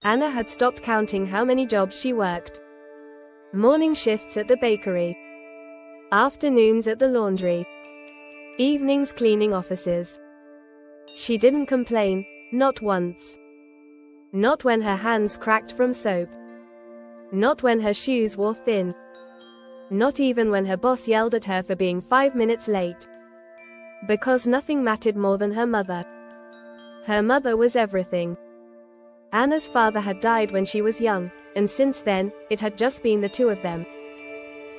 Anna had stopped counting how many jobs she worked. Morning shifts at the bakery, afternoons at the laundry, evenings cleaning offices. She didn't complain, not once. Not when her hands cracked from soap. Not when her shoes wore thin. Not even when her boss yelled at her for being 5 minutes late. Because nothing mattered more than her mother. Her mother was everything. Anna's father had died when she was young, and since then, it had just been the two of them.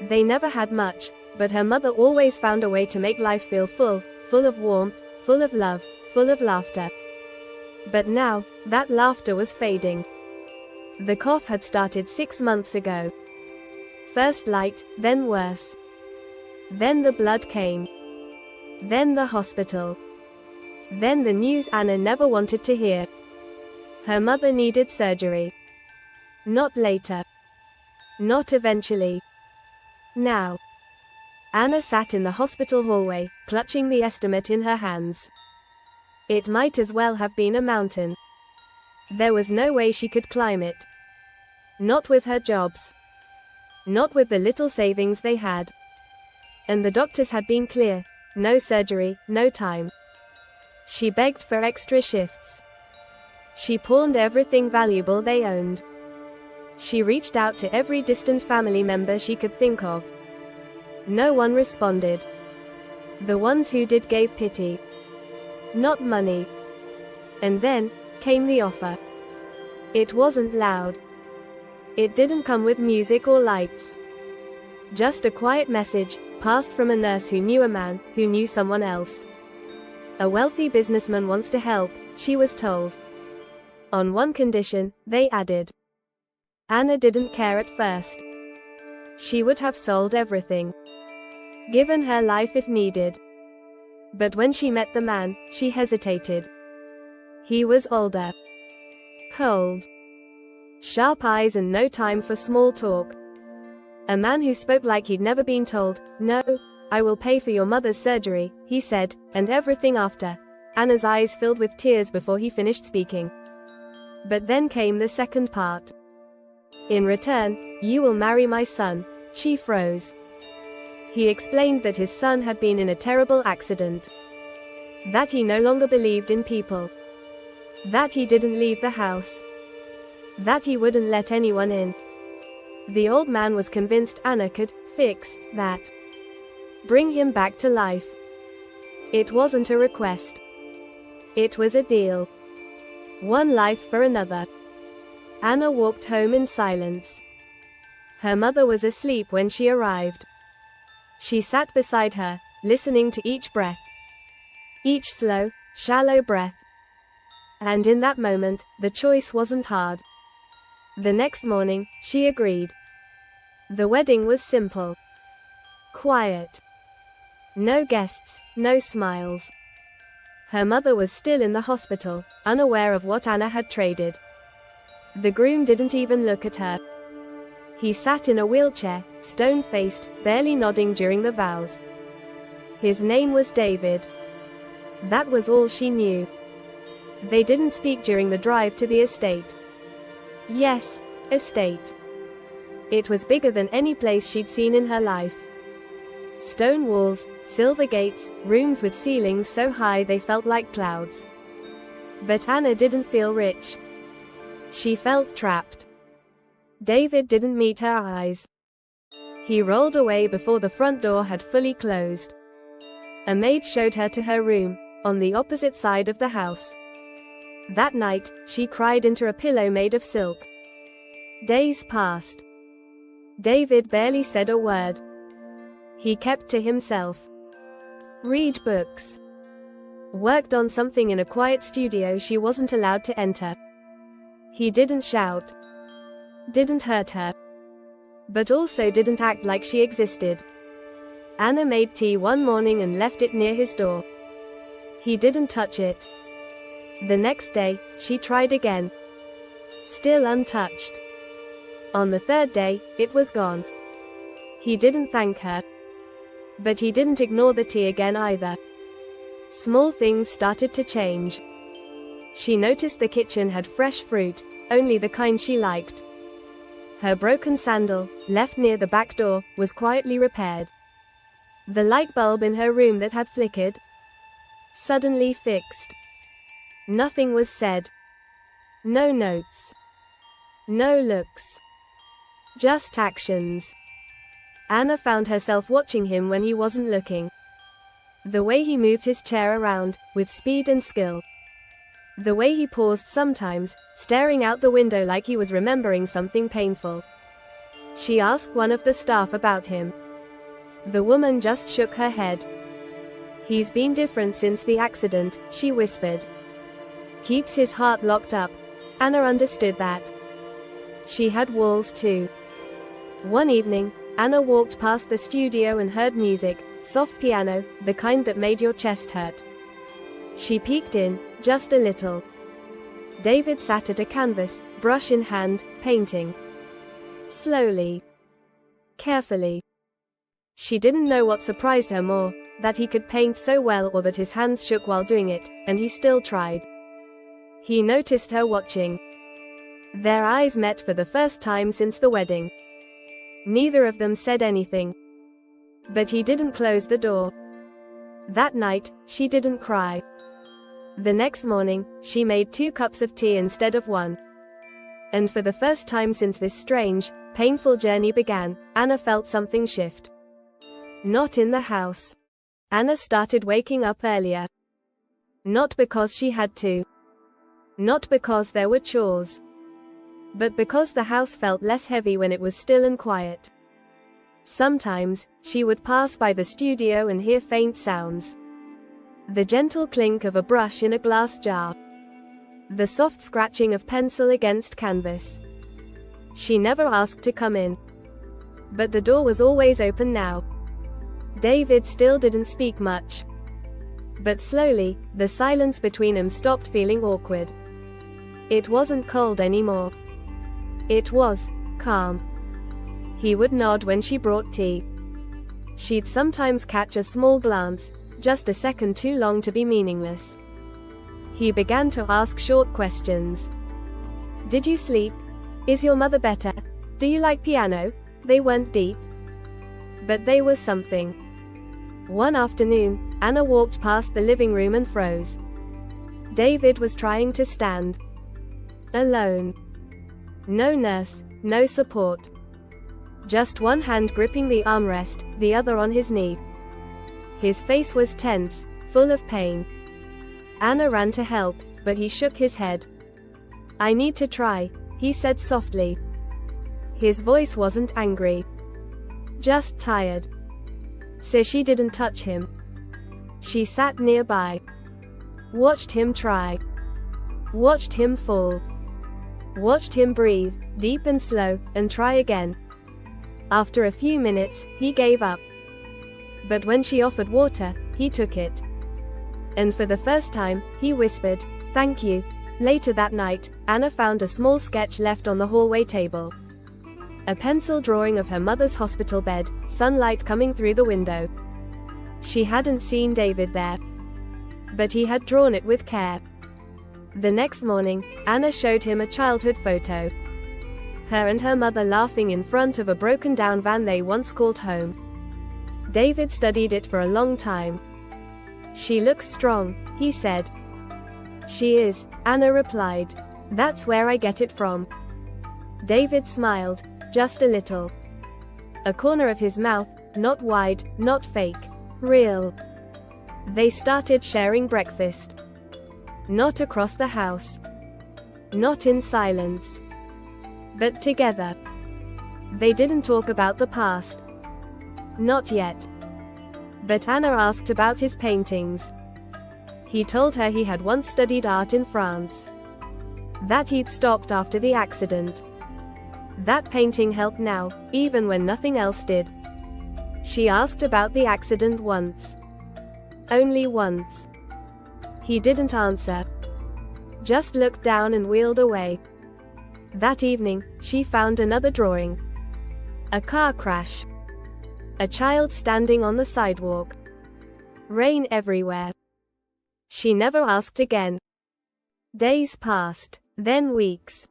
They never had much, but her mother always found a way to make life feel full, full of warmth, full of love, full of laughter. But now, that laughter was fading. The cough had started 6 months ago. First light, then worse. Then the blood came. Then the hospital. Then the news Anna never wanted to hear. Her mother needed surgery. Not later. Not eventually. Now. Anna sat in the hospital hallway, clutching the estimate in her hands. It might as well have been a mountain. There was no way she could climb it. Not with her jobs. Not with the little savings they had. And the doctors had been clear, no surgery, no time. She begged for extra shifts. She pawned everything valuable they owned. She reached out to every distant family member she could think of. No one responded. The ones who did gave pity. Not money. And then came the offer. It wasn't loud. It didn't come with music or lights. Just a quiet message, passed from a nurse who knew a man, who knew someone else. A wealthy businessman wants to help, she was told. On one condition, they added. Anna didn't care at first. She would have sold everything. Given her life if needed. But when she met the man, she hesitated. He was older. Cold. Sharp eyes and no time for small talk. A man who spoke like he'd never been told, "No, I will pay for your mother's surgery," he said, "and everything after." Anna's eyes filled with tears before he finished speaking. But then came the second part. "In return, you will marry my son." She froze. He explained that his son had been in a terrible accident. That he no longer believed in people. That he didn't leave the house. That he wouldn't let anyone in. The old man was convinced Anna could fix that. Bring him back to life. It wasn't a request. It was a deal. One life for another. Anna walked home in silence. Her mother was asleep when she arrived. She sat beside her, listening to each breath. Each slow, shallow breath. And in that moment, the choice wasn't hard. The next morning, she agreed. The wedding was simple. Quiet. No guests, no smiles. Her mother was still in the hospital, unaware of what Anna had traded. The groom didn't even look at her. He sat in a wheelchair, stone-faced, barely nodding during the vows. His name was David. That was all she knew. They didn't speak during the drive to the estate. Yes, estate. It was bigger than any place she'd seen in her life. Stone walls, silver gates, rooms with ceilings so high they felt like clouds. But Anna didn't feel rich. She felt trapped. David didn't meet her eyes. He rolled away before the front door had fully closed. A maid showed her to her room, on the opposite side of the house. That night, she cried into a pillow made of silk. Days passed. David barely said a word. He kept to himself. Read books. Worked on something in a quiet studio she wasn't allowed to enter. He didn't shout. Didn't hurt her. But also didn't act like she existed. Anna made tea one morning and left it near his door. He didn't touch it. The next day, she tried again. Still untouched. On the third day, it was gone. He didn't thank her. But he didn't ignore the tea again either. Small things started to change. She noticed the kitchen had fresh fruit, only the kind she liked. Her broken sandal, left near the back door, was quietly repaired. The light bulb in her room that had flickered, suddenly fixed. Nothing was said. No notes. No looks. Just actions. Anna found herself watching him when he wasn't looking. The way he moved his chair around, with speed and skill. The way he paused sometimes, staring out the window like he was remembering something painful. She asked one of the staff about him. The woman just shook her head. He's been different since the accident, she whispered. Keeps his heart locked up. Anna understood that. She had walls too. One evening, Anna walked past the studio and heard music, soft piano, the kind that made your chest hurt. She peeked in, just a little. David sat at a canvas, brush in hand, painting. Slowly. Carefully. She didn't know what surprised her more, that he could paint so well or that his hands shook while doing it, and he still tried. He noticed her watching. Their eyes met for the first time since the wedding. Neither of them said anything. But he didn't close the door. That night, she didn't cry. The next morning, she made 2 cups of tea instead of 1. And for the first time since this strange, painful journey began, Anna felt something shift. Not in the house. Anna started waking up earlier. Not because she had to. Not because there were chores. But because the house felt less heavy when it was still and quiet. Sometimes, she would pass by the studio and hear faint sounds. The gentle clink of a brush in a glass jar. The soft scratching of pencil against canvas. She never asked to come in. But the door was always open now. David still didn't speak much. But slowly, the silence between them stopped feeling awkward. It wasn't cold anymore. It was calm. He would nod when she brought tea. She'd sometimes catch a small glance, just a second too long to be meaningless. He began to ask short questions. Did you sleep? Is your mother better? Do you like piano? They weren't deep. But they were something. One afternoon, Anna walked past the living room and froze. David was trying to stand. Alone. No nurse, no support. Just one hand gripping the armrest, the other on his knee. His face was tense, full of pain. Anna ran to help, but he shook his head. I need to try, he said softly. His voice wasn't angry. Just tired. So she didn't touch him. She sat nearby. Watched him try. Watched him fall. Watched him breathe, deep and slow, and try again. After a few minutes, he gave up. But when she offered water, he took it. And for the first time, he whispered, "Thank you." Later that night, Anna found a small sketch left on the hallway table. A pencil drawing of her mother's hospital bed, sunlight coming through the window. She hadn't seen David there. But he had drawn it with care. The next morning, Anna showed him a childhood photo. Her and her mother laughing in front of a broken-down van they once called home. David studied it for a long time. She looks strong, he said. She is, Anna replied. That's where I get it from. David smiled, just a little. A corner of his mouth, not wide, not fake. Real. They started sharing breakfast. Not across the house. Not in silence. But together. They didn't talk about the past. Not yet. But Anna asked about his paintings. He told her he had once studied art in France. That he'd stopped after the accident. That painting helped now, even when nothing else did. She asked about the accident once. Only once. He didn't answer. Just looked down and wheeled away. That evening, she found another drawing. A car crash. A child standing on the sidewalk. Rain everywhere. She never asked again. Days passed, then weeks.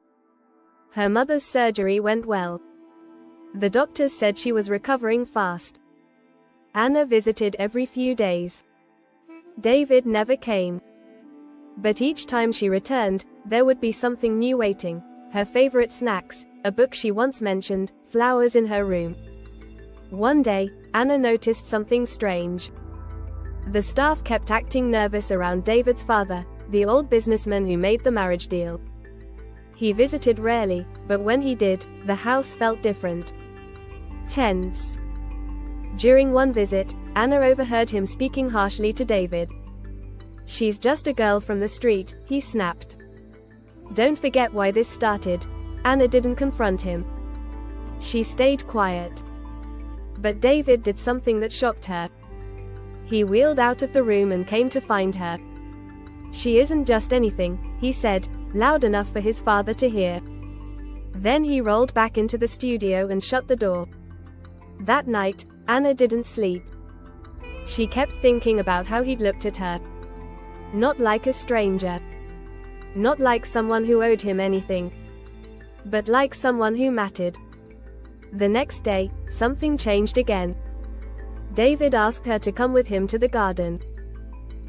Her mother's surgery went well. The doctors said she was recovering fast. Anna visited every few days. David never came. But each time she returned, there would be something new waiting: her favorite snacks, a book she once mentioned, flowers in her room. One day, Anna noticed something strange. The staff kept acting nervous around David's father, the old businessman who made the marriage deal. He visited rarely, but when he did, the house felt different. Tense. During one visit, Anna overheard him speaking harshly to David. "She's just a girl from the street," he snapped. "Don't forget why this started." Anna didn't confront him. She stayed quiet. But David did something that shocked her. He wheeled out of the room and came to find her. "She isn't just anything," he said, loud enough for his father to hear. Then he rolled back into the studio and shut the door. That night, Anna didn't sleep. She kept thinking about how he'd looked at her. Not like a stranger. Not like someone who owed him anything. But like someone who mattered. The next day, something changed again. David asked her to come with him to the garden.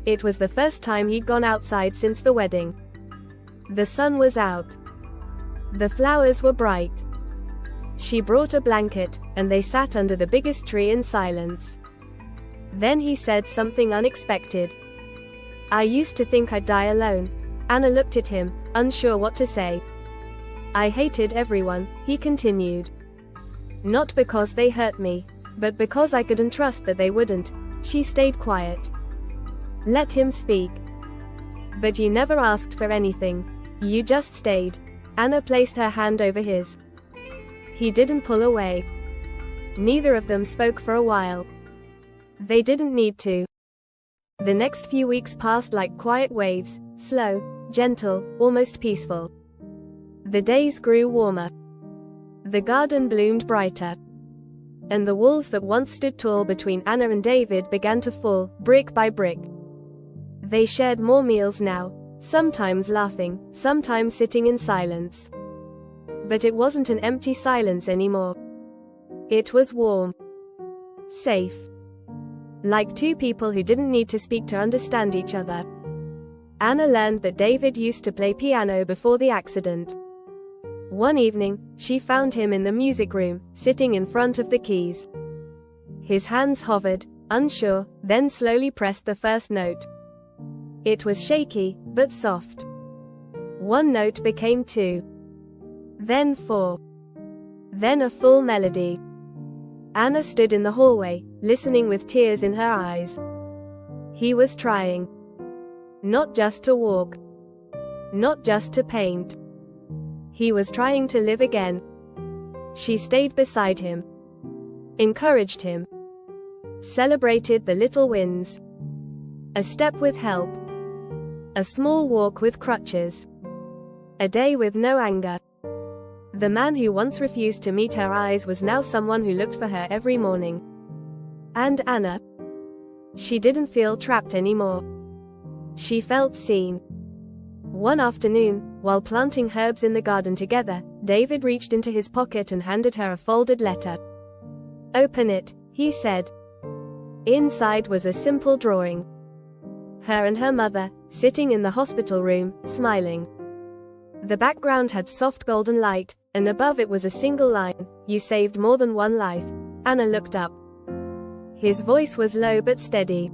It was the first time he'd gone outside since the wedding. The sun was out. The flowers were bright. She brought a blanket, and they sat under the biggest tree in silence. Then he said something unexpected. "I used to think I'd die alone." Anna looked at him, unsure what to say. "I hated everyone," he continued. "Not because they hurt me, but because I couldn't trust that they wouldn't." She stayed quiet. Let him speak. "But you never asked for anything. You just stayed." Anna placed her hand over his. He didn't pull away. Neither of them spoke for a while. They didn't need to. The next few weeks passed like quiet waves, slow, gentle, almost peaceful. The days grew warmer. The garden bloomed brighter. And the walls that once stood tall between Anna and David began to fall, brick by brick. They shared more meals now, sometimes laughing, sometimes sitting in silence. But it wasn't an empty silence anymore. It was warm. Safe. Like two people who didn't need to speak to understand each other. Anna learned that David used to play piano before the accident. One evening, she found him in the music room, sitting in front of the keys. His hands hovered, unsure, then slowly pressed the first note. It was shaky, but soft. One note became two. Then four. Then a full melody. Anna stood in the hallway, listening with tears in her eyes. He was trying. Not just to walk. Not just to paint. He was trying to live again. She stayed beside him. Encouraged him. Celebrated the little wins. A step with help. A small walk with crutches. A day with no anger. The man who once refused to meet her eyes was now someone who looked for her every morning. And Anna. She didn't feel trapped anymore. She felt seen. One afternoon, while planting herbs in the garden together, David reached into his pocket and handed her a folded letter. "Open it," he said. Inside was a simple drawing. Her and her mother, sitting in the hospital room, smiling. The background had soft golden light, and above it was a single line, "You saved more than one life." Anna looked up. His voice was low but steady.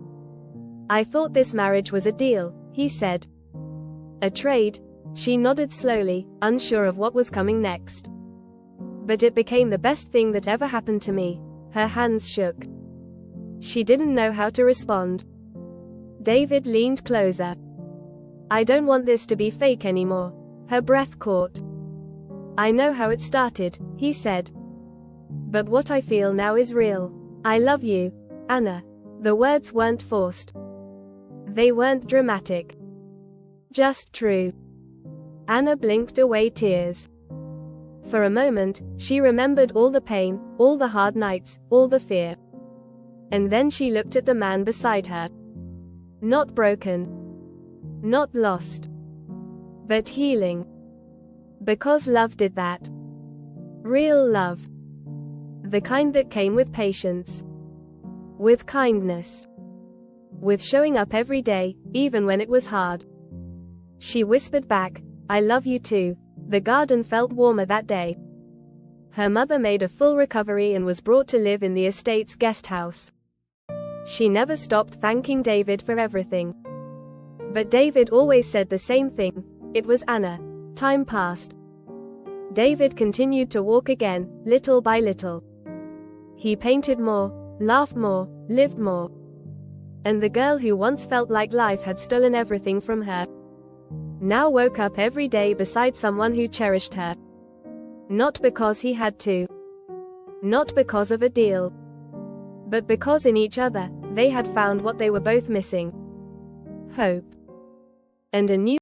"I thought this marriage was a deal," he said. "A trade?" She nodded slowly, unsure of what was coming next. "But it became the best thing that ever happened to me." Her hands shook. She didn't know how to respond. David leaned closer. "I don't want this to be fake anymore." Her breath caught. "I know how it started," he said. "But what I feel now is real. I love you, Anna." The words weren't forced. They weren't dramatic. Just true. Anna blinked away tears. For a moment, she remembered all the pain, all the hard nights, all the fear. And then she looked at the man beside her. Not broken. Not lost. but healing. Because love did that. Real love. The kind that came with patience. With kindness. With showing up every day, even when it was hard. She whispered back, "I love you too." The garden felt warmer that day. Her mother made a full recovery and was brought to live in the estate's guest house. She never stopped thanking David for everything. But David always said the same thing, "It was Anna." Time passed. David continued to walk again, little by little. He painted more, laughed more, lived more. And the girl who once felt like life had stolen everything from her, now woke up every day beside someone who cherished her. Not because he had to. Not because of a deal. But because in each other, they had found what they were both missing. Hope. And a new